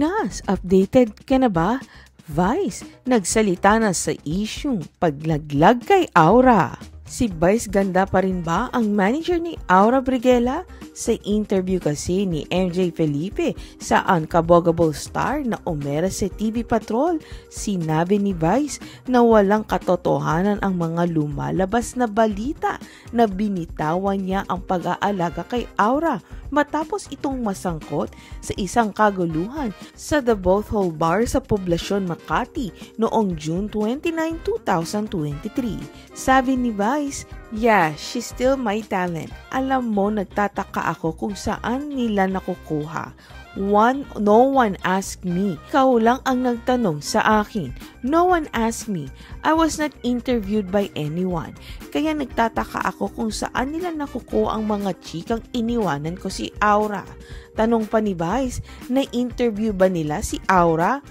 Pilipinas, updated ka na ba? Vice, nagsalita na sa isyung paglaglag kay Aura. Si Vice ganda pa rin ba ang manager ni Aura Briguela? Sa interview kasi ni MJ Felipe sa Unkabogable Star na umera sa TV Patrol, sinabi ni Vice na walang katotohanan ang mga lumalabas na balita na binitawan niya ang pag-aalaga kay Aura matapos itong masangkot sa isang kaguluhan sa The Bothole Bar sa Poblacion, Makati noong June 29, 2023. Sabi ni Vice, "Yeah, she's still my talent. Alam mo, nagtataka ako kung saan nila nakukuha. No one asked me. Ikaw lang ang nagtanong sa akin. No one asked me. I was not interviewed by anyone. Kaya nagtataka ako kung saan nila nakukuha ang mga chikang iniwanan ko si Aura." Tanong pa ni Vice, na-interview ba nila si Aura?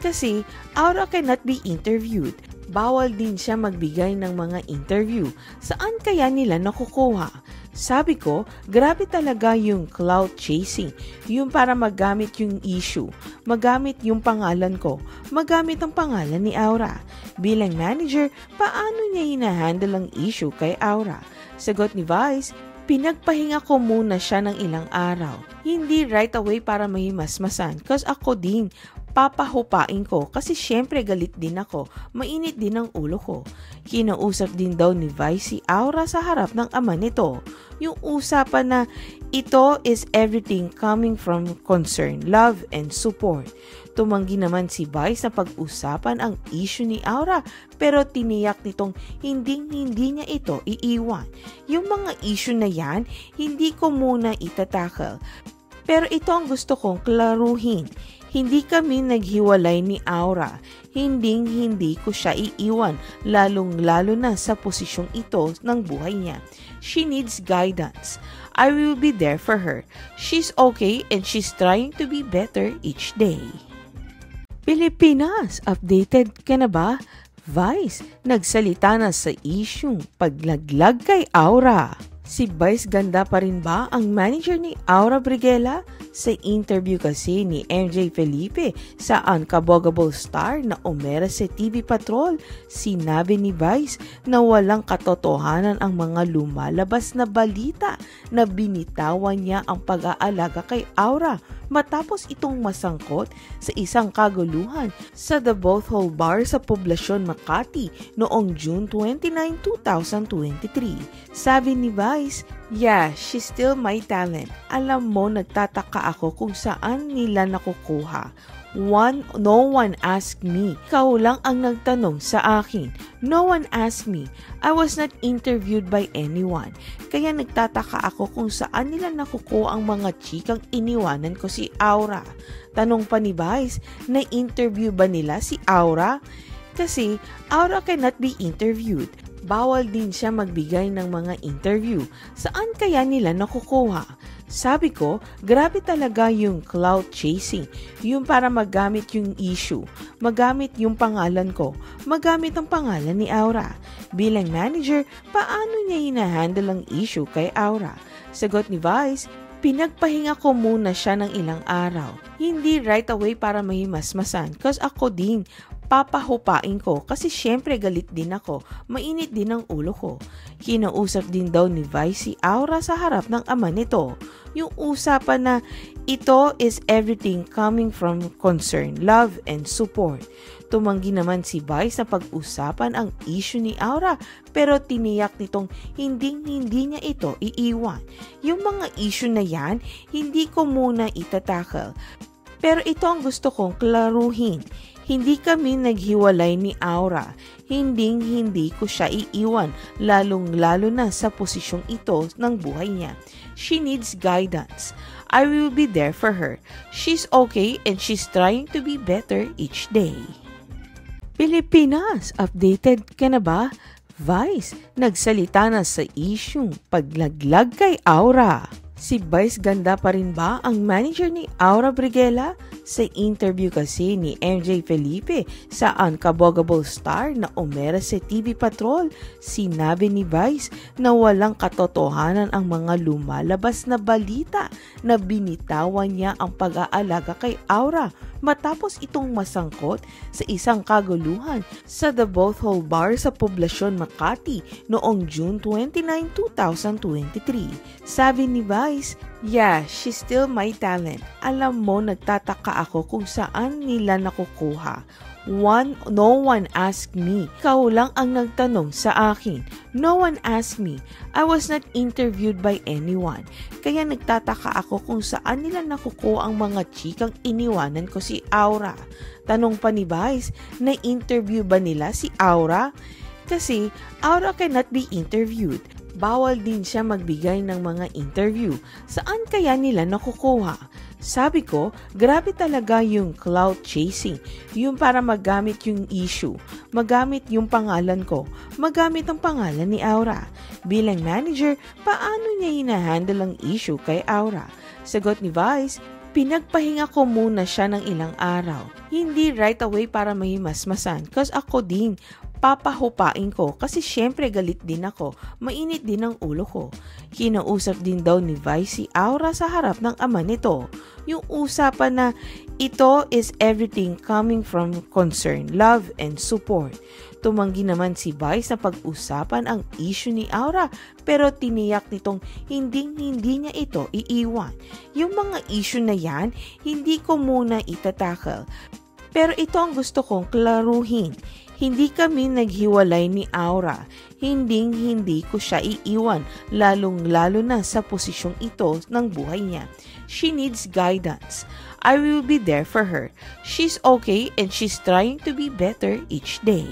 Kasi Aura cannot be interviewed. Bawal din siya magbigay ng mga interview. Saan kaya nila nakukuha? Sabi ko, grabe talaga yung clout chasing. Yung para magamit yung issue, magamit yung pangalan ko, magamit ang pangalan ni Aura. Bilang manager, paano niya hinahandle ang issue kay Aura? Sagot ni Vice, "Pinagpahinga ko muna siya ng ilang araw. Hindi right away para mahimasmasan kasi ako din. Papahupain ko kasi syempre galit din ako, mainit din ang ulo ko." Kinausap din daw ni Vice si Aura sa harap ng ama nito. Yung usapan na ito is everything coming from concern, love, and support. Tumanggi naman si Vice na pag-usapan ang issue ni Aura pero tiniyak nitong hindi niya ito iiwan. Yung mga issue na yan, hindi ko muna itatakal. Pero ito ang gusto kong klaruhin. Hindi kami naghiwalay ni Aura. Hindi ko siya iiwan, lalong-lalo na sa posisyong ito ng buhay niya. She needs guidance. I will be there for her. She's okay and she's trying to be better each day. Pilipinas, updated ka na ba? Vice, nagsalita na sa isyung paglaglag kay Aura. Si Vice ganda pa rin ba ang manager ni Aura Briguela? Sa interview kasi ni MJ Felipe sa Unkabogable Star na umera sa TV Patrol, sinabi ni Vice na walang katotohanan ang mga lumalabas na balita na binitawan niya ang pag-aalaga kay Aura matapos itong masangkot sa isang kaguluhan sa The Bothole Bar sa Poblacion, Makati noong June 29, 2023. Sabi ni Vice, "Yeah, she's still my talent. Alam mo, nagtataka ako kung saan nila nakukuha. No one asked me. Ikaw lang ang nagtanong sa akin. No one asked me. I was not interviewed by anyone. Kaya nagtataka ako kung saan nila nakukuha ang mga chikang iniwanan ko si Aura." Tanong pa ni Vice, na-interview ba nila si Aura? Kasi Aura cannot be interviewed. Bawal din siya magbigay ng mga interview. Saan kaya nila nakukuha? Sabi ko, grabe talaga yung clout chasing. Yung para magamit yung issue, magamit yung pangalan ko, magamit ang pangalan ni Aura. Bilang manager, paano niya hinahandle ang issue kay Aura? Sagot ni Vice, "Pinagpahinga ko muna siya ng ilang araw. Hindi right away para mahimasmasan kasi ako din. Papahupain ko kasi syempre galit din ako, mainit din ang ulo ko." Kinausap din daw ni Vice si Aura sa harap ng ama nito. Yung usapan na ito is everything coming from concern, love, and support. Tumanggi naman si Vice na pag-usapan ang issue ni Aura pero tiniyak nitong hindi niya ito iiwan. Yung mga issue na yan, hindi ko muna itatakal. Pero ito ang gusto kong klaruhin. Hindi kami naghiwalay ni Aura. Hindi ko siya iiwan, lalong-lalo na sa posisyong ito ng buhay niya. She needs guidance. I will be there for her. She's okay and she's trying to be better each day. Pilipinas, updated ka na ba? Vice, nagsalita na sa isyung paglaglag kay Aura. Si Vice ganda pa rin ba ang manager ni Aura Briguela? Sa interview kasi ni MJ Felipe sa Unkabogable Star na umera sa TV Patrol, sinabi ni Vice na walang katotohanan ang mga lumalabas na balita na binitawan niya ang pag-aalaga kay Aura matapos itong masangkot sa isang kaguluhan sa The Bothole Bar sa Poblacion, Makati noong June 29, 2023. Sabi ni Vice, "Yeah, she's still my talent. Alam mo, nagtataka ako kung saan nila nakukuha. No one asked me. Ikaw lang ang nagtanong sa akin. No one asked me. I was not interviewed by anyone. Kaya nagtataka ako kung saan nila nakukuha ang mga chikang iniwanan ko si Aura." Tanong pa ni Vice, na-interview ba nila si Aura? Kasi Aura cannot be interviewed. Bawal din siya magbigay ng mga interview. Saan kaya nila nakukuha? Sabi ko, grabe talaga yung clout chasing. Yung para magamit yung issue, magamit yung pangalan ko, magamit ang pangalan ni Aura. Bilang manager, paano niya hinahandle ang issue kay Aura? Sagot ni Vice, pinagpahinga ko muna siya ng ilang araw. Hindi right away para mahimasmasan, cause ako din, papahupain ko kasi syempre galit din ako, mainit din ang ulo ko. Kinausap din daw ni Vice si Aura sa harap ng ama nito. Yung usapan na ito is everything coming from concern, love, and support. Tumanggi naman si Vice na pag-usapan ang issue ni Aura pero tiniyak nitong hindi niya ito iiwan. Yung mga issue na yan, hindi ko muna itatakal. Pero ito ang gusto kong klaruhin. Hindi kami naghiwalay ni Aura. Hindi ko siya iiwan, lalong-lalo na sa posisyong ito ng buhay niya. She needs guidance. I will be there for her. She's okay and she's trying to be better each day.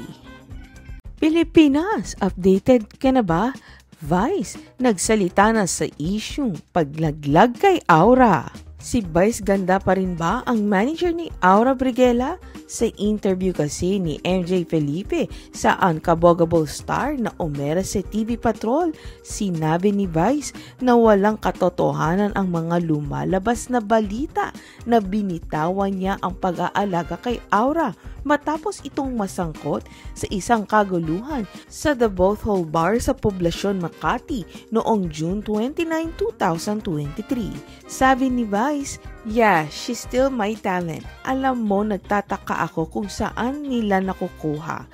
Pilipinas, updated ka na ba? Vice, nagsalita na sa isyung paglaglag kay Aura. Si Vice ganda pa rin ba ang manager ni Aura Briguela? Sa interview kasi ni MJ Felipe sa Unkabogable Star na umera sa TV Patrol, sinabi ni Vice na walang katotohanan ang mga lumalabas na balita na binitawan niya ang pag-aalaga kay Aura matapos itong masangkot sa isang kaguluhan sa The Bothole Bar sa Poblacion, Makati noong June 29, 2023. Sabi ni Vice, "Yeah, she's still my talent. Alam mo, nagtataka ako kung saan nila nakukuha.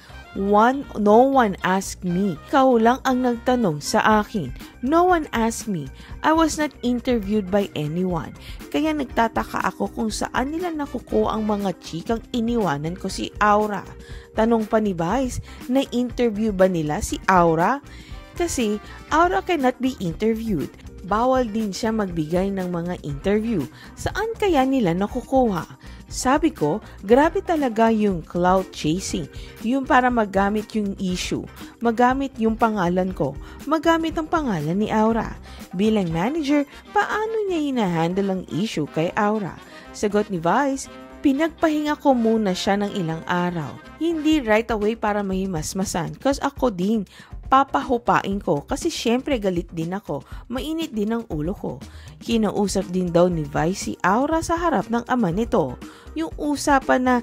No one asked me. Ikaw lang ang nagtanong sa akin. No one asked me. I was not interviewed by anyone. Kaya nagtataka ako kung saan nila nakukuha ang mga chikang iniwanan ko si Aura." Tanong pa ni Vice, na-interview ba nila si Aura? Kasi Aura cannot be interviewed. Bawal din siya magbigay ng mga interview. Saan kaya nila nakukuha? Sabi ko, grabe talaga yung clout chasing. Yung para magamit yung issue, magamit yung pangalan ko, magamit ang pangalan ni Aura. Bilang manager, paano niya hinahandle ang issue kay Aura? Sagot ni Vice, pinagpahinga ko muna siya ng ilang araw. Hindi right away para mahimasmasan, cause ako din, papahupain ko kasi syempre galit din ako, mainit din ang ulo ko. Kinausap din daw ni Vice si Aura sa harap ng ama nito. Yung usapan na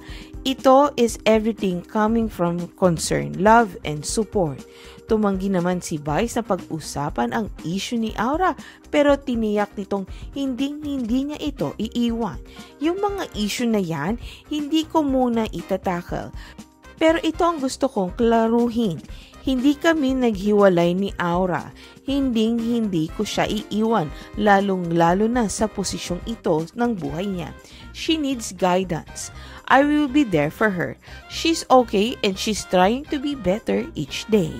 ito is everything coming from concern, love, and support. Tumanggi naman si Vice na pag-usapan ang issue ni Aura pero tiniyak nitong hindi niya ito iiwan. Yung mga issue na yan, hindi ko muna itatakal. Pero ito ang gusto kong klaruhin. Hindi kami naghiwalay ni Aura. Hindi ko siya iiwan, lalong-lalo na sa posisyong ito ng buhay niya. She needs guidance. I will be there for her. She's okay and she's trying to be better each day.